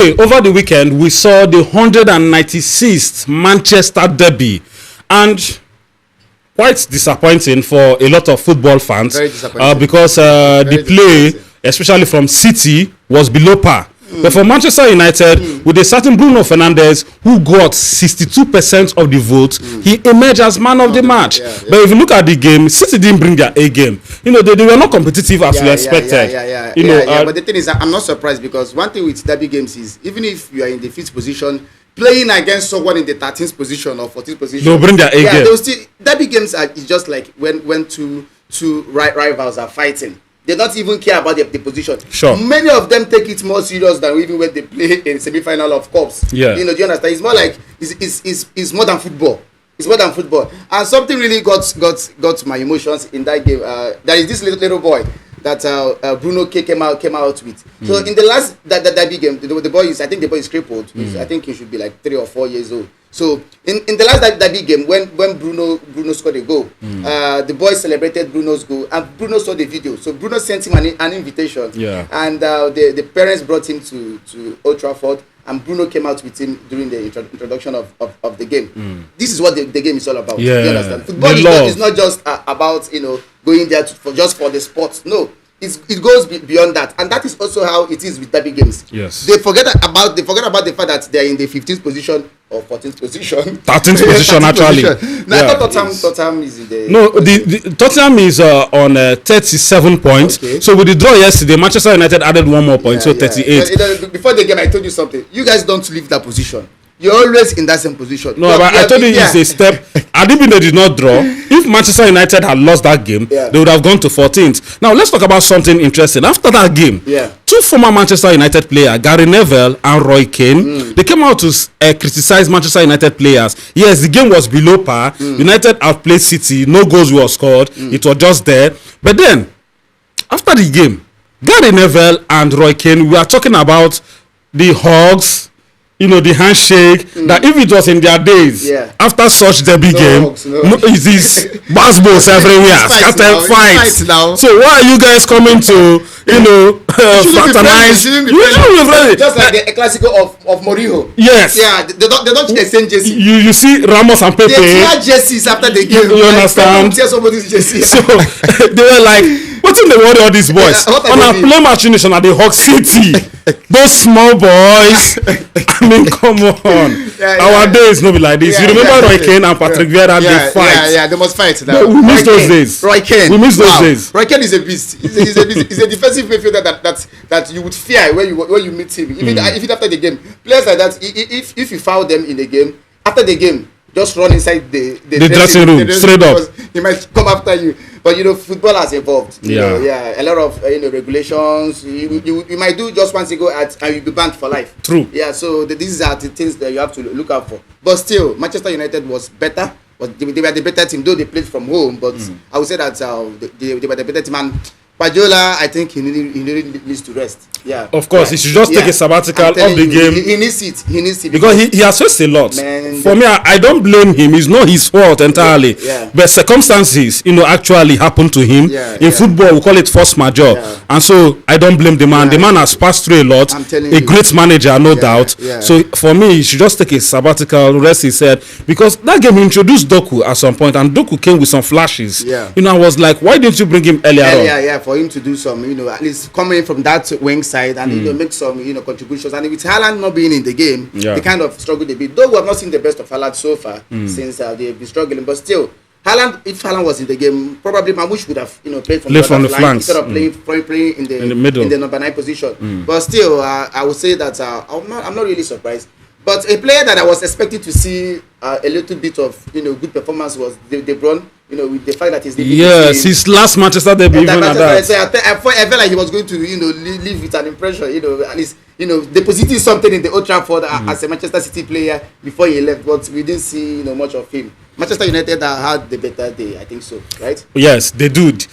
Over the weekend, we saw the 196th Manchester derby, and quite disappointing for a lot of football fans. Very disappointing. Because the play, especially from City, was below par. But for Manchester United, with a certain Bruno Fernandes, who got 62% of the vote, he emerged as man of the match. But if you look at the game, City didn't bring their A game. They were not competitive as we expected. But the thing is, I'm not surprised, because one thing with derby games is, even if you are in the 5th position, playing against someone in the 13th position or 14th position, they'll bring their A game. They'll still, derby games are just like when two rivals are fighting. They don't even care about the position. Sure. Many of them take it more serious than even when they play in semi-final of cups. Yeah. Do you understand? It's more like it's more than football. It's more than football. And something really got my emotions in that game. There is this little boy that Bruno K came out with. So in the last derby game, the boy is, I think the boy is crippled. I think he should be like 3 or 4 years old. So in the last derby game, when Bruno scored a goal, the boy celebrated Bruno's goal, and Bruno saw the video. So Bruno sent him an invitation. Yeah. And the parents brought him to Old Trafford, and Bruno came out with him during the introduction of the game. This is what the game is all about. Yeah. You understand? Football is not just about going there just for the sport. No. It goes beyond that, and that is also how it is with derby games. Yes. They forget about the fact that they are in the 15th position or 14th position. 13th position, actually. Now, I thought Tottenham is in the... No, the Tottenham is on 37 points. Okay. So with the draw yesterday, Manchester United added 1 more point, so 38. But, before the game, I told you something. You guys don't leave that position. You're always in that same position. No, but I told you it's a step. Had it been they did not draw, if Manchester United had lost that game, they would have gone to 14th. Now, let's talk about something interesting. After that game, 2 former Manchester United players, Gary Neville and Roy Keane, they came out to criticize Manchester United players. Yes, the game was below par. United outplayed City. No goals were scored. It was just there. But then, after the game, Gary Neville and Roy Keane, we are talking about the hugs, the handshake, that if it was in their days, after such derby game, it is basbos everywhere, scattered fights. So why are you guys coming to, fraternize? Just like the Clasico of Mourinho. Yes. Yeah, they don't exchange jerseys. You see Ramos and Pepe. They tear jerseys after the game. You understand? Tear somebody's jersey. So they were like, what's in the worry all these boys? On a play match finish on the Hawk City. Those small boys. I mean, come on. Our days no be like this. You remember Roy Keane and Patrick Vieira, they fight. Yeah, they must fight now. We miss those days. Roy Keane. We miss those days. Roy Keane is a beast. He's a defensive midfielder that you would fear when you meet him. Even after the game, players like that, if you foul them in the game, after the game, just run inside the dressing room straight up. He might come after you. But football has evolved. A lot of regulations. You might do just once ago and you'll be banned for life. True. Yeah. So these are the things that you have to look out for. But still, Manchester United was better. But they were the better team, though they played from home. But I would say that they were the better team. And Guardiola, I think he really needs to rest. Yeah. Of course, he should just take a sabbatical of the game. He needs it. He needs it. Because he has faced a lot. For me, I don't blame him. It's not his fault entirely. But circumstances, actually happened to him. In football, we call it force majeure. And so, I don't blame the man. The man has passed through a lot. I'm telling you. Great manager, no doubt. So, for me, he should just take a sabbatical, rest his head. Because that game, he introduced Doku at some point. And Doku came with some flashes. I was like, why didn't you bring him earlier on? Yeah, for him to do some, at least coming from that wing side and make some, contributions. And with Haaland not being in the game, they kind of struggled a bit. Though we have not seen the best of Haaland so far since they've been struggling, but still, if Haaland was in the game, probably Mamouche would have, played from the flanks instead of playing in the middle, in the number 9 position. But still, I would say that I'm not really surprised. But a player that I was expecting to see a little bit of good performance was De Bruyne. With the fact that he's his last Manchester debut, even at that. So I felt like he was going to leave with an impression, at least depositing something in the Old Trafford as a Manchester City player before he left, but we didn't see much of him. Manchester United had the better day, I think so, right? Yes, they did.